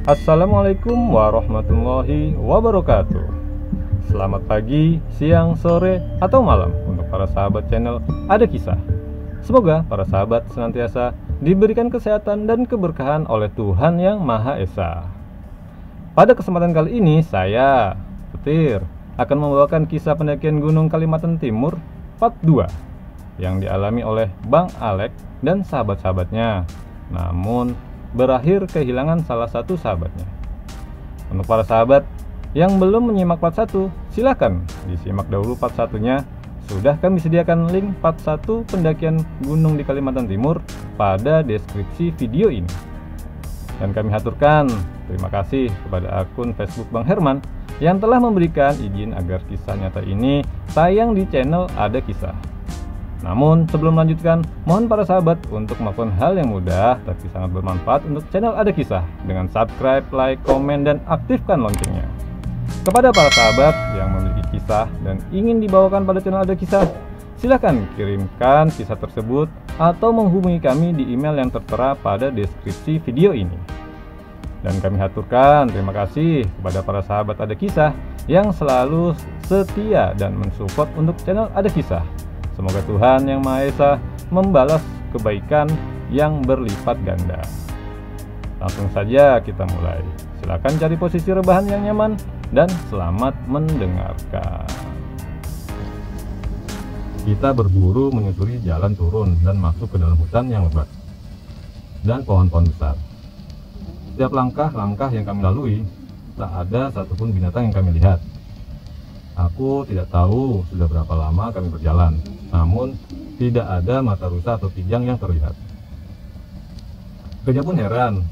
Assalamualaikum warahmatullahi wabarakatuh. Selamat pagi, siang, sore, atau malam untuk para sahabat channel Ada Kisah. Semoga para sahabat senantiasa diberikan kesehatan dan keberkahan oleh Tuhan Yang Maha Esa. Pada kesempatan kali ini saya, Petir, akan membawakan kisah pendakian Gunung Kalimantan Timur part 2 yang dialami oleh Bang Alek dan sahabat-sahabatnya, namun berakhir kehilangan salah satu sahabatnya. Untuk para sahabat yang belum menyimak part 1, silakan disimak dahulu part 1-nya. Sudah kami sediakan link part 1 pendakian gunung di Kalimantan Timur pada deskripsi video ini. Dan kami haturkan terima kasih kepada akun Facebook Bang Herman yang telah memberikan izin agar kisah nyata ini tayang di channel Ada Kisah. Namun sebelum melanjutkan, mohon para sahabat untuk melakukan hal yang mudah tapi sangat bermanfaat untuk channel Ada Kisah dengan subscribe, like, komen, dan aktifkan loncengnya. Kepada para sahabat yang memiliki kisah dan ingin dibawakan pada channel Ada Kisah, silakan kirimkan kisah tersebut atau menghubungi kami di email yang tertera pada deskripsi video ini. Dan kami haturkan terima kasih kepada para sahabat Ada Kisah yang selalu setia dan mensupport untuk channel Ada Kisah. Semoga Tuhan Yang Maha Esa membalas kebaikan yang berlipat ganda. Langsung saja kita mulai. Silakan cari posisi rebahan yang nyaman dan selamat mendengarkan. Kita berburu menyusuri jalan turun dan masuk ke dalam hutan yang lebat dan pohon-pohon besar. Setiap langkah-langkah yang kami lalui, tak ada satupun binatang yang kami lihat. Aku tidak tahu sudah berapa lama kami berjalan, namun tidak ada mata rusa atau kijang yang terlihat. Reja pun heran.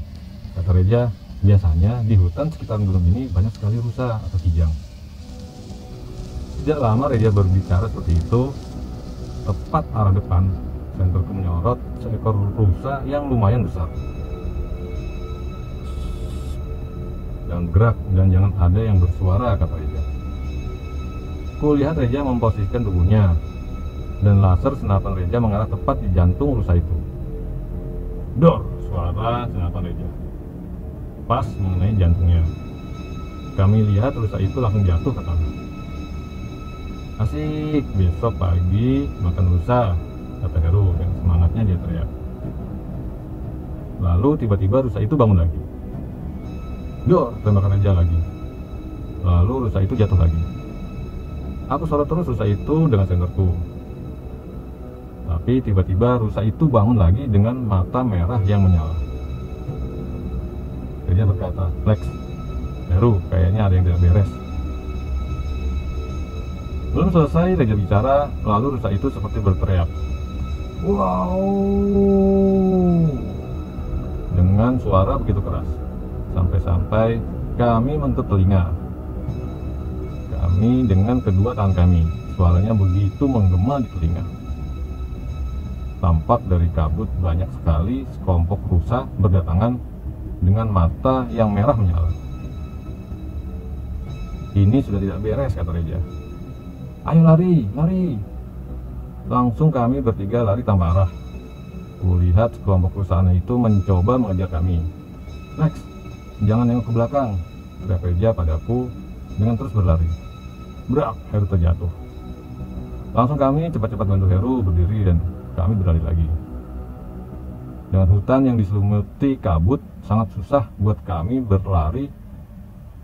Kata Reja, biasanya di hutan sekitar gunung ini banyak sekali rusa atau kijang. Tidak lama Reja berbicara seperti itu, tepat arah depan, senterku menyorot seekor rusa yang lumayan besar. Jangan gerak dan jangan ada yang bersuara, kata Reja. Kulihat Reja memposisikan tubuhnya, dan laser senapan Reja mengarah tepat di jantung rusa itu. Dor, suara senapan Reja pas mengenai jantungnya. Kami lihat rusa itu langsung jatuh ke tanah. Asik, besok pagi makan rusa, kata Heru dengan semangatnya dia teriak. Lalu tiba-tiba rusa itu bangun lagi. Dor, tembakan Reja lagi. Lalu rusa itu jatuh lagi. Aku sorot terus rusa itu dengan senterku. Tapi tiba-tiba rusa itu bangun lagi dengan mata merah yang menyala. Reja berkata, Lex, Heru, kayaknya ada yang tidak beres. Belum selesai Reja bicara, lalu rusa itu seperti berteriak, wow, dengan suara begitu keras, sampai-sampai kami menutup telinga. Kami dengan kedua tangan kami, suaranya begitu menggema di telinga. Tampak dari kabut banyak sekali sekelompok rusa berdatangan dengan mata yang merah menyala. Ini sudah tidak beres, kata Reja. Ayo lari, lari. Langsung kami bertiga lari tanpa arah. Kulihat sekelompok rusa aneh itu mencoba mengejar kami. Lex, jangan nengok ke belakang, teriak Reja padaku dengan terus berlari. Brak, Heru terjatuh. Langsung kami cepat-cepat bantu Heru berdiri dan kami berlari lagi. Dengan hutan yang diselimuti kabut, sangat susah buat kami berlari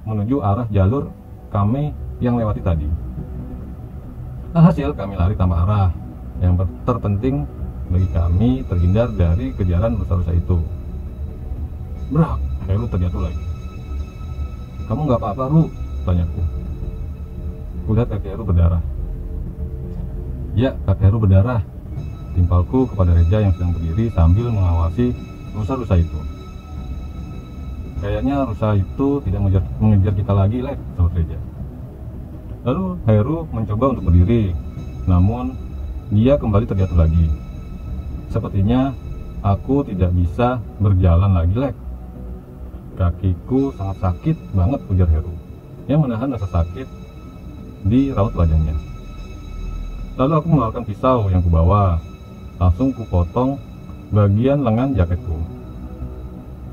menuju arah jalur kami yang lewati tadi. Alhasil kami lari tanpa arah. Yang terpenting bagi kami terhindar dari kejaran rusa-rusa itu. Brak, Heru terjatuh lagi. Kamu nggak apa-apa, Ru? Tanyaku. Kulihat kaki Heru berdarah. Ya, kaki Heru berdarah. Timpalku kepada Reja yang sedang berdiri sambil mengawasi rusa-rusa itu. Kayaknya rusa itu tidak mengejar kita lagi, Lex, sahut Reja. Lalu Heru mencoba untuk berdiri, namun dia kembali terjatuh lagi. Sepertinya aku tidak bisa berjalan lagi, Lex. Kakiku sangat sakit banget, ujar Heru yang menahan rasa sakit di raut wajahnya. Lalu aku mengeluarkan pisau yang kubawa. Langsung kupotong bagian lengan jaketku.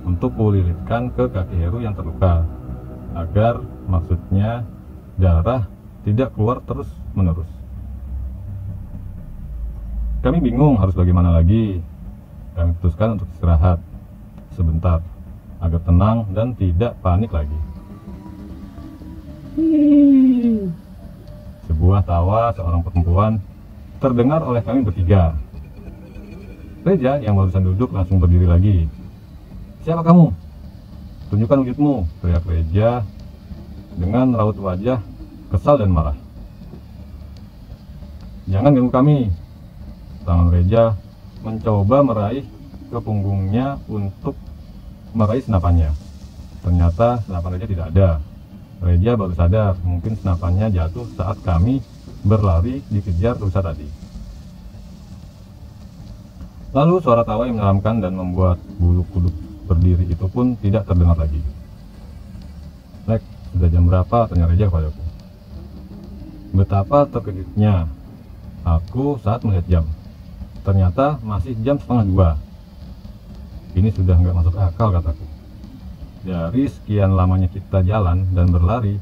untuk kulilitkan ke kaki Heru yang terluka, agar maksudnya darah tidak keluar terus menerus. Kami bingung harus bagaimana lagi. Kami putuskan untuk istirahat sebentar agar tenang dan tidak panik lagi. Sebuah tawa seorang perempuan terdengar oleh kami bertiga. Reja yang barusan duduk langsung berdiri lagi. "Siapa kamu? Tunjukkan wujudmu," teriak Reja dengan raut wajah kesal dan marah. "Jangan ganggu kami." Tangan Reja mencoba meraih ke punggungnya untuk meraih senapannya. Ternyata senapan Reja tidak ada. Reja baru sadar mungkin senapannya jatuh saat kami berlari dikejar rusa tadi. Lalu suara tawa yang menyeramkan dan membuat bulu kuduk berdiri itu pun tidak terdengar lagi. "Lek, sudah jam berapa?" tanya Reja kepadaku. Betapa terkejutnya aku saat melihat jam. Ternyata masih jam 1:30. Ini sudah nggak masuk akal, kataku. Dari sekian lamanya kita jalan dan berlari,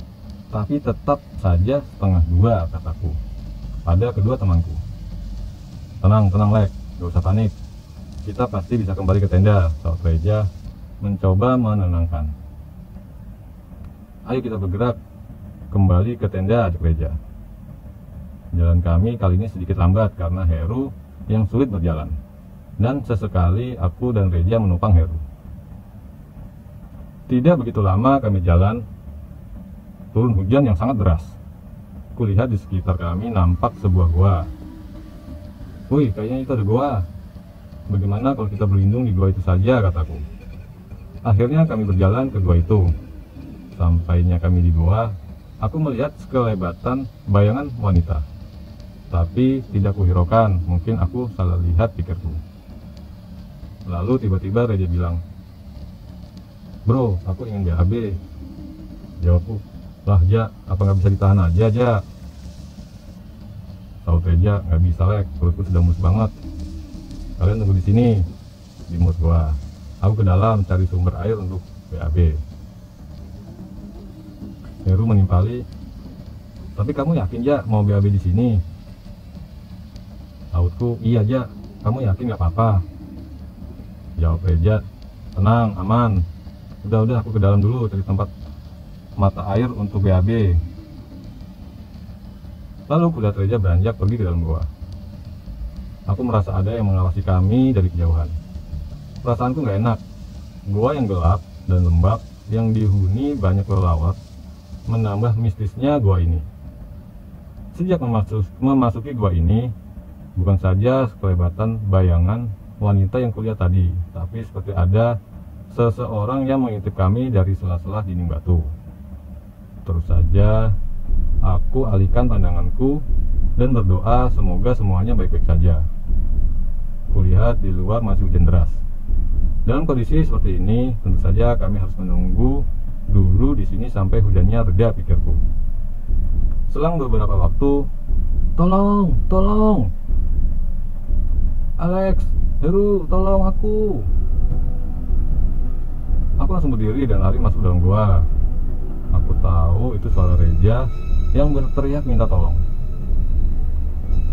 tapi tetap saja 1:30, kataku pada kedua temanku. Tenang, Lek, gak usah panik. Kita pasti bisa kembali ke tenda," saut Reja mencoba menenangkan. "Ayo kita bergerak kembali ke tenda," ajak Reja. Jalan kami kali ini sedikit lambat karena Heru yang sulit berjalan, dan sesekali aku dan Reja menumpang Heru. Tidak begitu lama kami jalan, turun hujan yang sangat deras. Kulihat di sekitar kami nampak sebuah gua. "Wih, kayaknya itu ada gua. Bagaimana kalau kita berlindung di gua itu saja?" kataku. Akhirnya kami berjalan ke gua itu. Sampainya kami di gua, aku melihat sekelebatan bayangan wanita. Tapi tidak kuhiraukan, mungkin aku salah lihat, pikirku. Lalu tiba-tiba Reja bilang, "Bro, aku ingin BAB." Jawabku, "Lah Ja, apa nggak bisa ditahan aja Ja?" Saut Reja, "Nggak bisa Lek, perutku sudah mus banget. Kalian tunggu di sini," di mood gua. "Aku ke dalam cari sumber air untuk BAB." Heru menimpali, "Tapi kamu yakin Ja mau BAB di sini?" Sautku, "Iya Ja, kamu yakin nggak apa-apa?" Jawab Reja, "Tenang, aman. Udah aku ke dalam dulu cari tempat mata air untuk BAB." Lalu kulihat Reja beranjak pergi ke dalam gua. Aku merasa ada yang mengawasi kami dari kejauhan. Perasaanku nggak enak. Gua yang gelap dan lembab yang dihuni banyak kelelawar menambah mistisnya gua ini. Sejak memasuki gua ini, bukan saja sekelebatan bayangan wanita yang kulihat tadi, tapi seperti ada seseorang yang mengintip kami dari sela-sela dinding batu. Terus saja aku alihkan pandanganku dan berdoa semoga semuanya baik-baik saja. Kulihat di luar masih hujan deras. Dalam kondisi seperti ini, tentu saja kami harus menunggu dulu di sini sampai hujannya reda, pikirku. Selang beberapa waktu, Tolong! Alex, Heru, tolong aku!" Aku langsung berdiri dan lari masuk dalam gua. Aku tahu itu suara Reja yang berteriak minta tolong.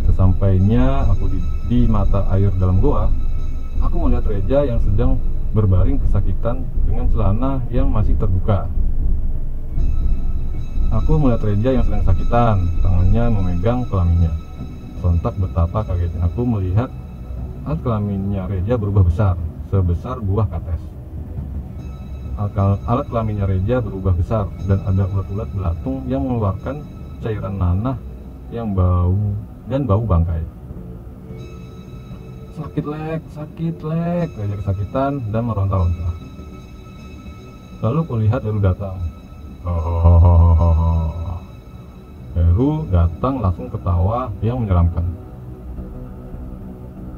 Sesampainya aku di mata air dalam gua, aku melihat Reja yang sedang berbaring kesakitan dengan celana yang masih terbuka. Aku melihat Reja yang sedang kesakitan, tangannya memegang kelaminnya. Sontak betapa kagetnya aku melihat alat kelaminnya Reja berubah besar, sebesar buah kates. Alat kelaminnya Reja berubah besar dan ada ulat-ulat belatung yang mengeluarkan cairan nanah yang bau bangkai. Sakit Lek, Reja kesakitan dan meronta-ronta. Lalu kulihat Heru datang. Heru datang langsung ketawa yang menyeramkan.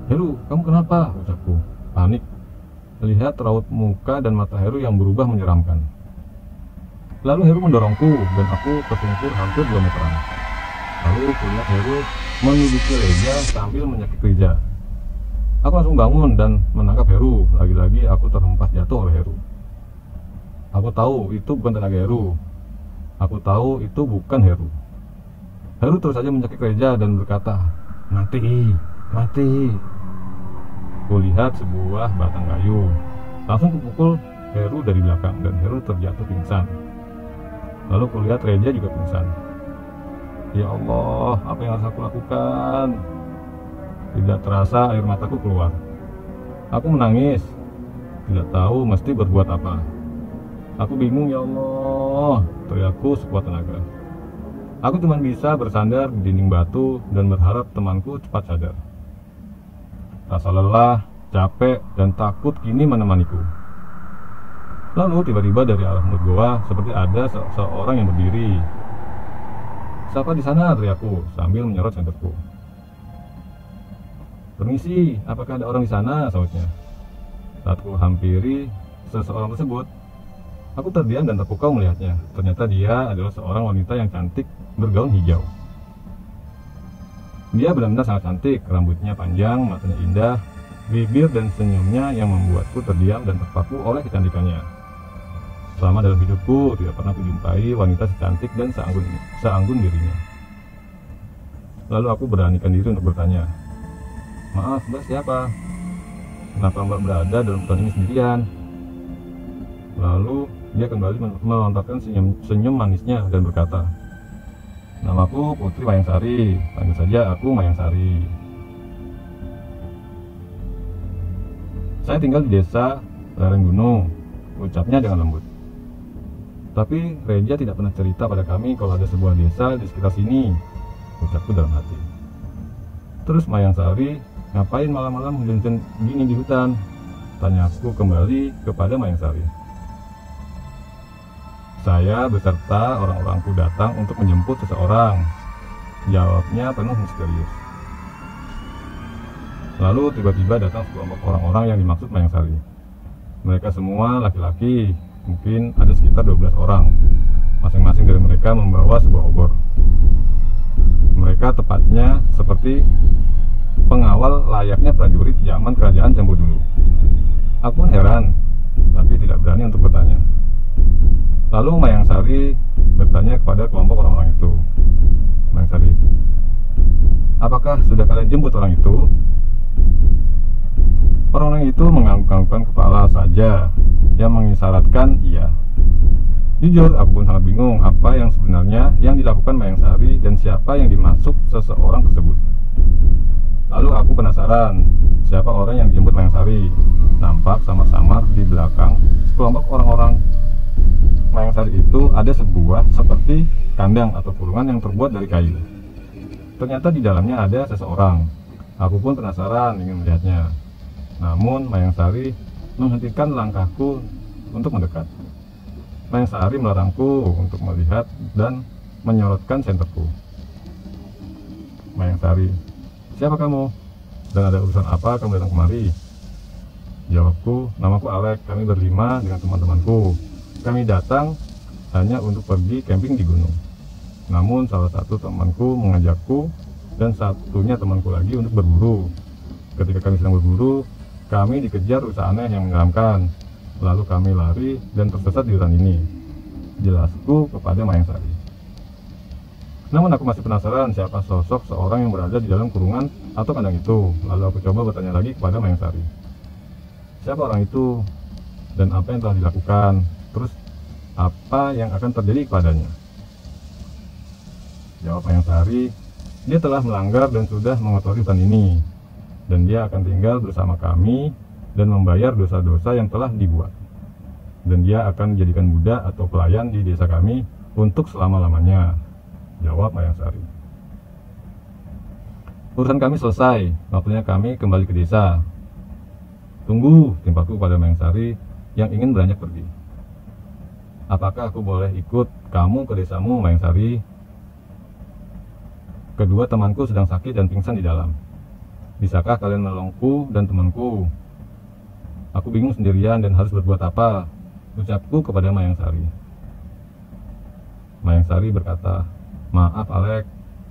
"Heru, kamu kenapa?" ucapku, panik. Lihat raut muka dan mata Heru yang berubah menyeramkan. Lalu Heru mendorongku dan aku tersungkur hampir 2 meteran. Lalu kulihat Heru menduduki Reja sambil menyakiti Reja. Aku langsung bangun dan menangkap Heru. Lagi-lagi aku terhempas jatuh oleh Heru. Aku tahu itu bukan tenaga Heru. Aku tahu itu bukan Heru. Heru terus saja mencekik Reja dan berkata, "Mati, mati." Kulihat sebuah batang kayu. Langsung kupukul Heru dari belakang dan Heru terjatuh pingsan. Lalu kulihat Reja juga pingsan. Ya Allah, apa yang harus aku lakukan? Tidak terasa air mataku keluar. Aku menangis. Tidak tahu mesti berbuat apa. Aku bingung, ya Allah, teriakku sekuat tenaga. Aku cuma bisa bersandar di dinding batu dan berharap temanku cepat sadar. Rasa lelah, capek, dan takut kini menemaniku. Lalu tiba-tiba dari arah mulut goa seperti ada seorang yang berdiri. "Siapa di sana?" teriakku sambil menyorot senterku. "Permisi, apakah ada orang di sana?" sautnya. Saat ku hampiri seseorang tersebut, aku terdiam dan terpukau melihatnya. Ternyata dia adalah seorang wanita yang cantik bergaun hijau. Dia benar-benar sangat cantik, rambutnya panjang, matanya indah, bibir dan senyumnya yang membuatku terdiam dan terpaku oleh kecantikannya. Selama dalam hidupku tidak pernah kujumpai wanita secantik dan seanggun dirinya. Lalu aku beranikan diri untuk bertanya, "Maaf, Mbak siapa? Kenapa Mbak berada dalam hutan ini sendirian?" Lalu dia kembali melontarkan senyum manisnya dan berkata, "Namaku Putri Mayangsari, panggil saja aku Mayangsari. Saya tinggal di desa lereng gunung," ucapnya dengan lembut. "Tapi Reja tidak pernah cerita pada kami kalau ada sebuah desa di sekitar sini," ucapku dalam hati. "Terus Mayangsari ngapain malam-malam hujan-hujan gini di hutan?" tanyaku kembali kepada Mayangsari. "Saya beserta orang-orangku datang untuk menjemput seseorang," jawabnya penuh misterius. Lalu tiba-tiba datang sekelompok orang-orang yang dimaksud Mayangsari. Mereka semua laki-laki, mungkin ada sekitar 12 orang. Masing-masing dari mereka membawa sebuah obor. Mereka tepatnya seperti pengawal layaknya prajurit zaman kerajaan Jambu dulu. Aku pun heran, tapi tidak berani untuk bertanya. Lalu Mayangsari bertanya kepada kelompok orang-orang itu, "Mayangsari, apakah sudah kalian jemput orang itu?" Orang-orang itu mengangguk-anggukkan kepala saja, yang mengisyaratkan iya. Jujur, aku pun sangat bingung apa yang sebenarnya yang dilakukan Mayangsari dan siapa yang dimaksud seseorang tersebut. Lalu aku penasaran, siapa orang yang dijemput Mayangsari. Nampak samar-samar di belakang sekelompok orang-orang Mayangsari itu ada sebuah seperti kandang atau kurungan yang terbuat dari kayu. Ternyata di dalamnya ada seseorang. Aku pun penasaran ingin melihatnya. Namun Mayangsari menghentikan langkahku untuk mendekat. Mayangsari melarangku untuk melihat dan menyorotkan senterku. "Mayangsari, siapa kamu? Dan ada urusan apa kamu datang kemari?" Jawabku, "Namaku Alek, kami berlima dengan teman-temanku. Kami datang hanya untuk pergi camping di gunung. Namun salah satu temanku mengajakku dan satunya temanku lagi untuk berburu. Ketika kami sedang berburu, kami dikejar rusa aneh yang menyeramkan. Lalu kami lari dan tersesat di hutan ini," jelasku kepada Mayangsari. Namun aku masih penasaran siapa sosok seorang yang berada di dalam kurungan atau kandang itu. Lalu aku coba bertanya lagi kepada Mayangsari, "Siapa orang itu? Dan apa yang telah dilakukan? Terus apa yang akan terjadi kepadanya?" Jawab Mayangsari, "Dia telah melanggar dan sudah mengotori hutan ini. Dan dia akan tinggal bersama kami dan membayar dosa-dosa yang telah dibuat. Dan dia akan dijadikan budak atau pelayan di desa kami untuk selama-lamanya," jawab Mayangsari. "Urusan kami selesai, waktunya kami kembali ke desa." "Tunggu," timpaku pada Mayangsari yang ingin beranjak pergi. "Apakah aku boleh ikut kamu ke desamu, Mayangsari? Kedua temanku sedang sakit dan pingsan di dalam. Bisakah kalian menolongku dan temanku? Aku bingung sendirian dan harus berbuat apa?" ucapku kepada Mayangsari. Mayangsari berkata, "Maaf Alek,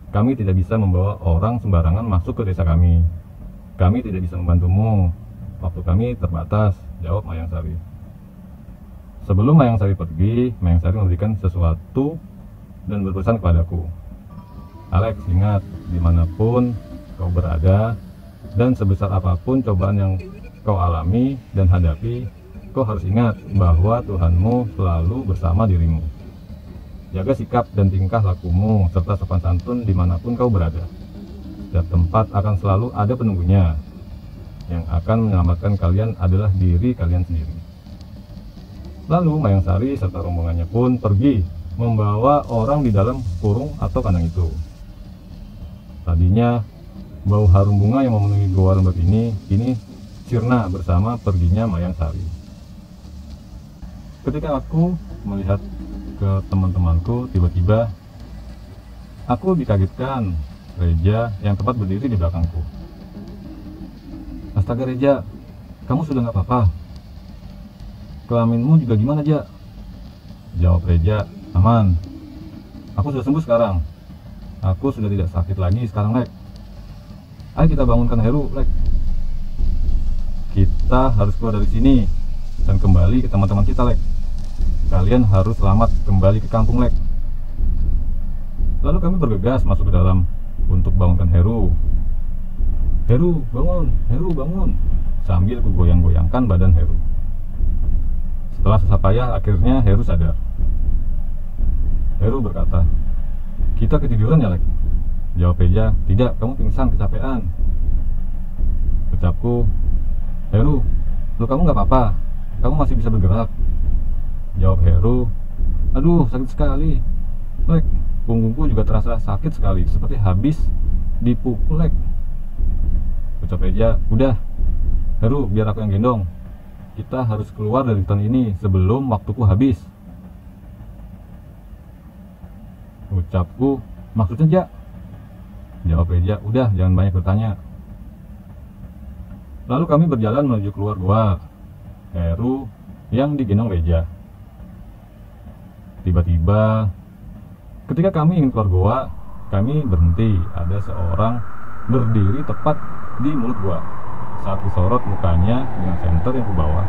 kami tidak bisa membawa orang sembarangan masuk ke desa kami. Kami tidak bisa membantumu. Waktu kami terbatas, jawab Mayang Sari. Sebelum Mayang Sari pergi, Mayang Sari memberikan sesuatu dan berpesan kepadaku. Alex, ingat, dimanapun kau berada, dan sebesar apapun cobaan yang kau alami dan hadapi, kau harus ingat bahwa Tuhanmu selalu bersama dirimu. Jaga sikap dan tingkah lakumu, serta sopan santun dimanapun kau berada. Setiap tempat akan selalu ada penunggunya. Yang akan menyelamatkan kalian adalah diri kalian sendiri. Lalu Mayang Sari serta rombongannya pun pergi, membawa orang di dalam kurung atau kandang itu. Tadinya bau harum bunga yang memenuhi goa lembab ini kini sirna bersama perginya Mayang Sari. Ketika aku melihat ke teman-temanku, tiba-tiba aku dikagetkan Reja yang tepat berdiri di belakangku. Astaga Reja, kamu sudah nggak apa-apa? Kelaminmu juga gimana, Ja? Jawab Reja, aman. Aku sudah sembuh sekarang. Aku sudah tidak sakit lagi sekarang, Lek. Ayo kita bangunkan Heru, Lek. Kita harus keluar dari sini dan kembali ke teman-teman kita, Lek. Kalian harus selamat kembali ke kampung, Lek. Lalu kami bergegas masuk ke dalam untuk bangunkan Heru. Heru, bangun, Heru, bangun. Sambil kugoyang-goyangkan badan Heru. Setelah susah payah, akhirnya Heru sadar. Heru berkata, kita ketiduran ya, Lek? Jawab Reja, tidak, kamu pingsan kecapean. Ucapku, Heru, lu kamu nggak apa-apa? Kamu masih bisa bergerak. Jawab Heru, aduh sakit sekali, Lek. Punggungku juga terasa sakit sekali, seperti habis dipukul, Lek. Ucap Reja, udah, Heru, biar aku yang gendong. Kita harus keluar dari hutan ini sebelum waktuku habis. Ucapku, maksudnya, Ja? Jawab Reja, udah, jangan banyak bertanya. Lalu kami berjalan menuju keluar gua. Heru yang digendong Reja. Tiba-tiba, ketika kami ingin keluar gua, kami berhenti. Ada seorang berdiri tepat di mulut gua. Saat kusorot mukanya dengan senter yang kubawa,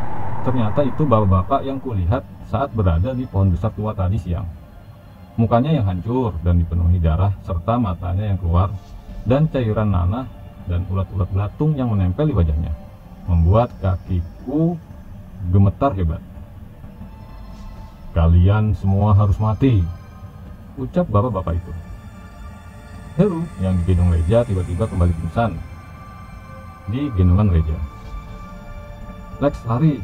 ternyata itu bapak-bapak yang kulihat saat berada di pohon besar tua tadi siang. Mukanya yang hancur dan dipenuhi darah, serta matanya yang keluar, dan cairan nanah dan ulat-ulat belatung yang menempel di wajahnya, membuat kakiku gemetar hebat. Kalian semua harus mati, ucap bapak-bapak itu. Heru yang digendong Reja tiba-tiba kembali pingsan di gendongan Reja. Lex, lari.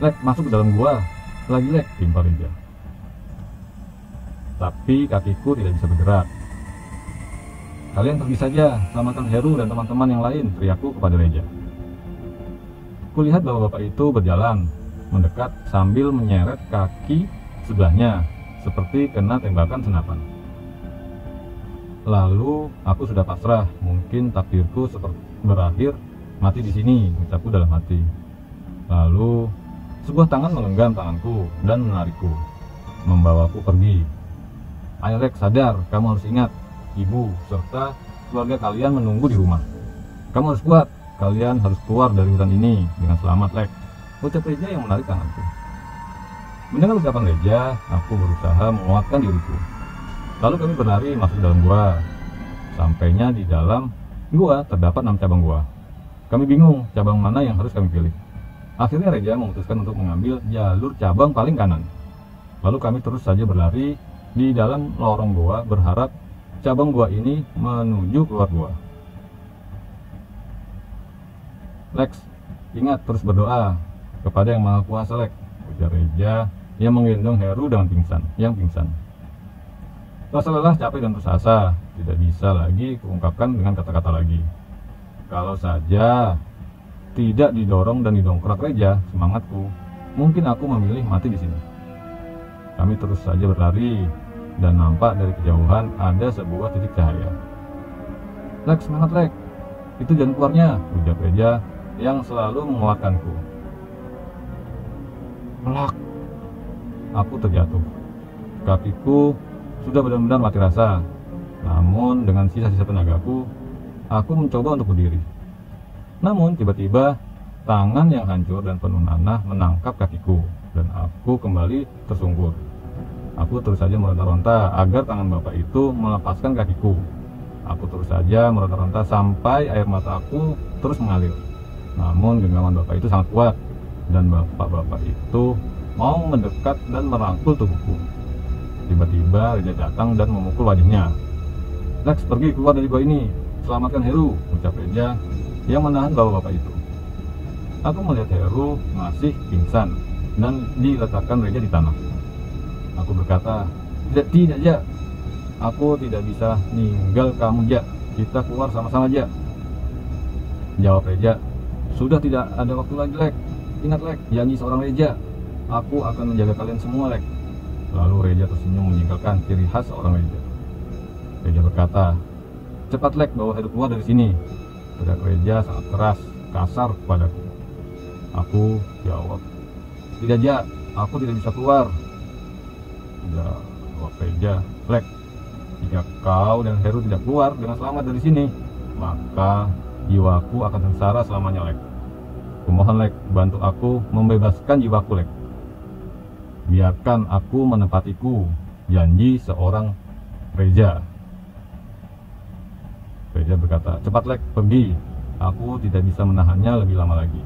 Lex, masuk ke dalam gua. Lagi, Lex, timpal Reja. Tapi kakiku tidak bisa bergerak. Kalian pergi saja, selamatkan Heru dan teman-teman yang lain, teriakku kepada Reja. Kulihat bapak-bapak itu berjalan, mendekat sambil menyeret kaki sebelahnya, seperti kena tembakan senapan. Lalu aku sudah pasrah, mungkin takdirku seperti berakhir mati di sini, ucapku dalam hati. Lalu sebuah tangan menggenggam tanganku dan menarikku, membawaku pergi. Ayo Lex, sadar, kamu harus ingat, ibu serta keluarga kalian menunggu di rumah. Kamu harus kuat, kalian harus keluar dari hutan ini dengan selamat, Lex, ucap Reja yang menarik tanganku. Mendengar ucapan Reja, aku berusaha menguatkan diriku. Lalu kami berlari masuk dalam gua. Sampainya di dalam gua terdapat 6 cabang gua. Kami bingung cabang mana yang harus kami pilih. Akhirnya Reja memutuskan untuk mengambil jalur cabang paling kanan. Lalu kami terus saja berlari di dalam lorong gua, berharap cabang gua ini menuju keluar gua. Lex, ingat terus berdoa kepada Yang Maha Kuasa, Lex, ujar Reja yang menggendong Heru dengan pingsan. Rasa lelah, capek, dan putus asa tidak bisa lagi kuungkapkan dengan kata-kata lagi. Kalau saja tidak didorong dan didongkrak Reja semangatku, mungkin aku memilih mati di sini. Kami terus saja berlari dan nampak dari kejauhan ada sebuah titik cahaya. Lex, semangat Lex, itu jalan keluarnya, ujar Reja yang selalu menguatkanku. Melak, aku terjatuh. Kakiku sudah benar-benar mati rasa. Namun dengan sisa-sisa tenagaku, aku mencoba untuk berdiri. Namun tiba-tiba tangan yang hancur dan penuh nanah menangkap kakiku dan aku kembali tersungkur. Aku terus saja meronta-ronta agar tangan bapak itu melepaskan kakiku. Aku terus saja meronta-ronta sampai air mata aku terus mengalir. Namun genggaman bapak itu sangat kuat dan bapak-bapak itu mau mendekat dan merangkul tubuhku. Tiba-tiba Reja datang dan memukul wajahnya. "Lex, pergi keluar dari gua ini. Selamatkan Heru," ucap Reja yang menahan bapak-bapak itu. Aku melihat Heru masih pingsan dan diletakkan Reja di tanah. Aku berkata, Tidak, Ja. Aku tidak bisa ninggal kamu, Ja. Kita keluar sama-sama, Ja." Jawab Reja, "Sudah tidak ada waktu lagi, Lek. Ingat, Lek, janji seorang Reja. Aku akan menjaga kalian semua, Lek." Lalu Reja tersenyum meninggalkan ciri khas seorang Reja. Reja berkata, "Cepat, Lek, bawa Heru keluar dari sini." Teriak Reja sangat keras, kasar kepadaku. Aku jawab, "Tidak, Ja. Aku tidak bisa keluar." Jawab Reja, "Lek, jika kau dan Heru tidak keluar dengan selamat dari sini, maka jiwaku akan sengsara selamanya, Lek. Kumohon, Lek, bantu aku membebaskan jiwaku, Lek. Biarkan aku menepatiku janji seorang Reja." Reja berkata, "Cepat, Lek, pergi. Aku tidak bisa menahannya lebih lama lagi."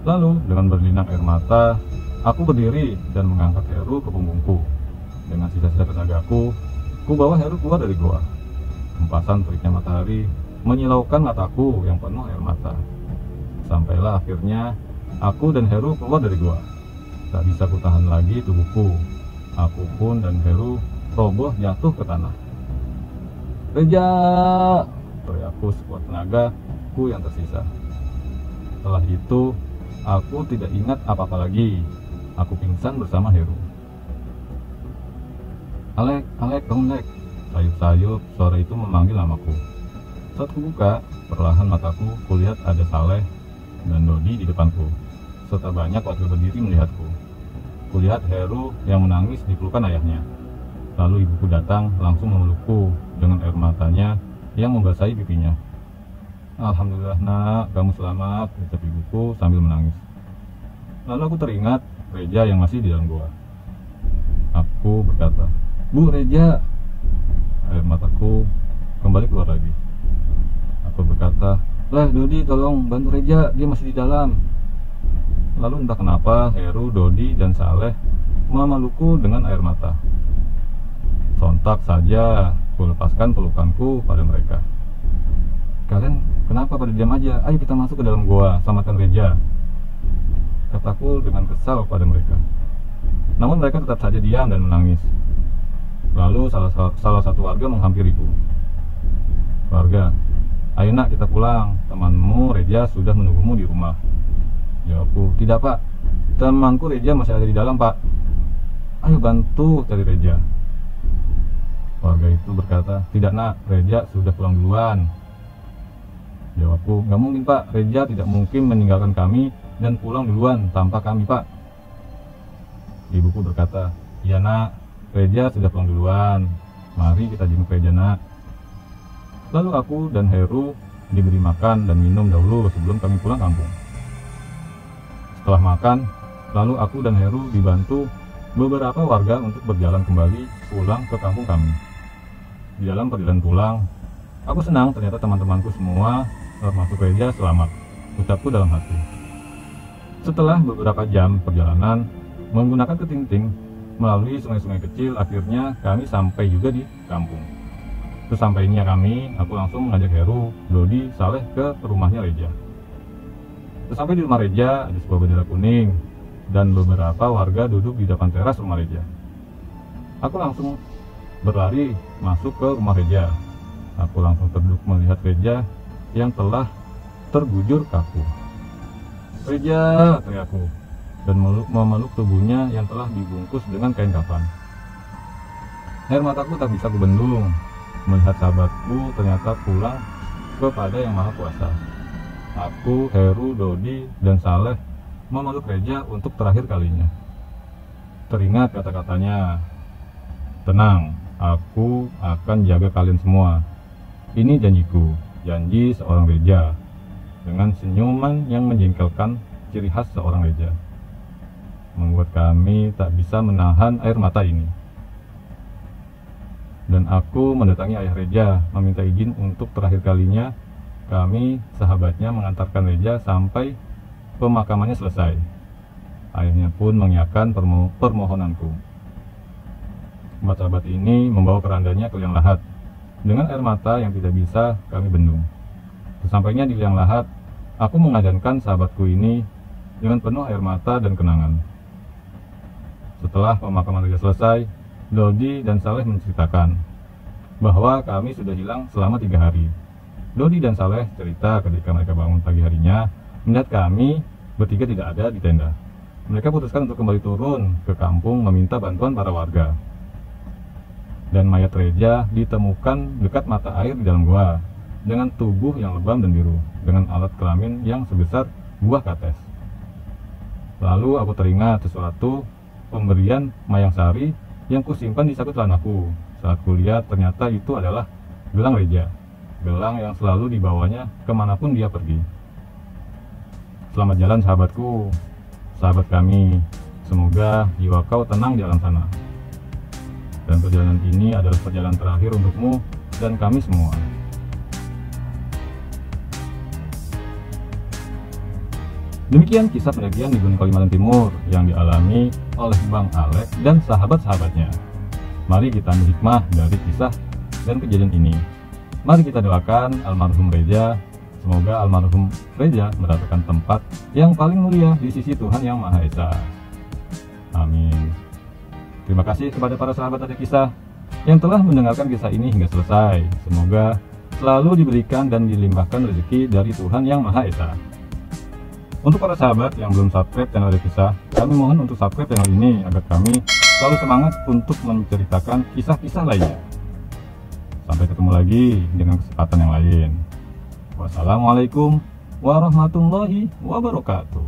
Lalu dengan berlinang air mata, aku berdiri dan mengangkat Heru ke punggungku. Dengan sisa-sisa tenagaku, ku bawa Heru keluar dari goa. Hempasan teriknya matahari menyilaukan mataku yang penuh air mata. Sampailah akhirnya aku dan Heru keluar dari goa. Tak bisa kutahan lagi tubuhku. Aku pun dan Heru roboh jatuh ke tanah. "Reja!" teriakku sekuat tenagaku yang tersisa. Setelah itu, aku tidak ingat apa-apa lagi. Aku pingsan bersama Heru. "Alek, Alek, bangun, Lek." Sayup-sayup suara itu memanggil namaku. Saat kubuka, perlahan mataku kulihat ada Saleh dan Dodi di depanku, serta banyak warga berdiri melihatku. Kulihat Heru yang menangis di pelukan ayahnya. Lalu ibuku datang langsung memelukku dengan air matanya yang membasahi pipinya. "Alhamdulillah, Nak, kamu selamat," ucap ibuku sambil menangis. Lalu aku teringat Reja yang masih di dalam goa. Aku berkata, "Bu, Reja." Air mataku kembali keluar lagi. Aku berkata, "Lah, Dodi, tolong bantu Reja, dia masih di dalam." Lalu entah kenapa Heru, Dodi, dan Saleh memelukku dengan air mata. Sontak saja ku lepaskan pelukanku pada mereka. "Kalian kenapa pada diam aja? Ayo kita masuk ke dalam goa, selamatkan Reja," kataku dengan kesal pada mereka. Namun mereka tetap saja diam dan menangis. Lalu salah satu warga menghampiriku. "Warga, ayo Nak, kita pulang. Temanmu Reja sudah menunggumu di rumah." Jawabku, "Tidak, Pak. Temanku Reja masih ada di dalam, Pak. Ayo bantu cari Reja." Warga itu berkata, "Tidak, Nak. Reja sudah pulang duluan." Jawabku, "Nggak mungkin, Pak. Reja tidak mungkin meninggalkan kami dan pulang duluan tanpa kami, Pak." Ibuku berkata, "Iya, Nak. Reja sudah pulang duluan. Mari kita jenguk Reja, Nak." Lalu aku dan Heru diberi makan dan minum dahulu sebelum kami pulang kampung. Setelah makan, lalu aku dan Heru dibantu beberapa warga untuk berjalan kembali pulang ke kampung kami. Di dalam perjalanan pulang, aku senang ternyata teman-temanku semua, termasuk Reja, selamat, ucapku dalam hati. Setelah beberapa jam perjalanan menggunakan keting-ting melalui sungai-sungai kecil, akhirnya kami sampai juga di kampung. Sesampainya kami, aku langsung mengajak Heru, Dodi, Saleh ke rumahnya Reja. Sesampai di rumah Reja, ada sebuah bendera kuning dan beberapa warga duduk di depan teras rumah Reja. Aku langsung berlari masuk ke rumah Reja. Aku langsung terduduk melihat Reja yang telah terbujur kaku. "Reja!" teriakku, dan memeluk tubuhnya yang telah dibungkus dengan kain kafan. Air mataku tak bisa kubendung melihat sahabatku ternyata pulang kepada Yang Maha Kuasa. Aku, Heru, Dodi, dan Saleh memeluk Reja untuk terakhir kalinya. Teringat kata-katanya, "Tenang, aku akan jaga kalian semua. Ini janjiku, janji seorang Reja. dengan senyuman yang menjengkelkan ciri khas seorang Reja, membuat kami tak bisa menahan air mata ini. Dan aku mendatangi ayah Reja meminta izin untuk terakhir kalinya kami, sahabatnya, mengantarkan Reja sampai pemakamannya selesai. Ayahnya pun mengiyakan permohonanku. Sahabat ini membawa kerandanya ke liang lahat dengan air mata yang tidak bisa kami bendung. Sesampainya di liang lahat, aku mengadankan sahabatku ini dengan penuh air mata dan kenangan. Setelah pemakaman Reja selesai, Dodi dan Saleh menceritakan bahwa kami sudah hilang selama 3 hari. Dodi dan Saleh cerita ketika mereka bangun pagi harinya melihat kami bertiga tidak ada di tenda. Mereka putuskan untuk kembali turun ke kampung meminta bantuan para warga. Dan mayat Reja ditemukan dekat mata air di dalam gua dengan tubuh yang lebam dan biru, dengan alat kelamin yang sebesar buah kates. Lalu aku teringat sesuatu pemberian Mayang Sari yang kusimpan di saku celanaku. Saat kulihat ternyata itu adalah gelang Reja, gelang yang selalu dibawanya kemanapun dia pergi. Selamat jalan sahabatku, sahabat kami. Semoga jiwa kau tenang di alam sana. Dan perjalanan ini adalah perjalanan terakhir untukmu dan kami semua. Demikian kisah pendakian di Gunung Kalimantan Timur yang dialami oleh Bang Alek dan sahabat-sahabatnya. Mari kita ambil hikmah dari kisah dan kejadian ini. Mari kita doakan almarhum Reja, semoga almarhum Reja mendapatkan tempat yang paling mulia di sisi Tuhan Yang Maha Esa. Amin. Terima kasih kepada para sahabat Ada Kisah yang telah mendengarkan kisah ini hingga selesai. Semoga selalu diberikan dan dilimpahkan rezeki dari Tuhan Yang Maha Esa. Untuk para sahabat yang belum subscribe channel Ada Kisah, kami mohon untuk subscribe channel ini agar kami selalu semangat untuk menceritakan kisah-kisah lainnya. Sampai ketemu lagi dengan kesempatan yang lain. Wassalamualaikum warahmatullahi wabarakatuh.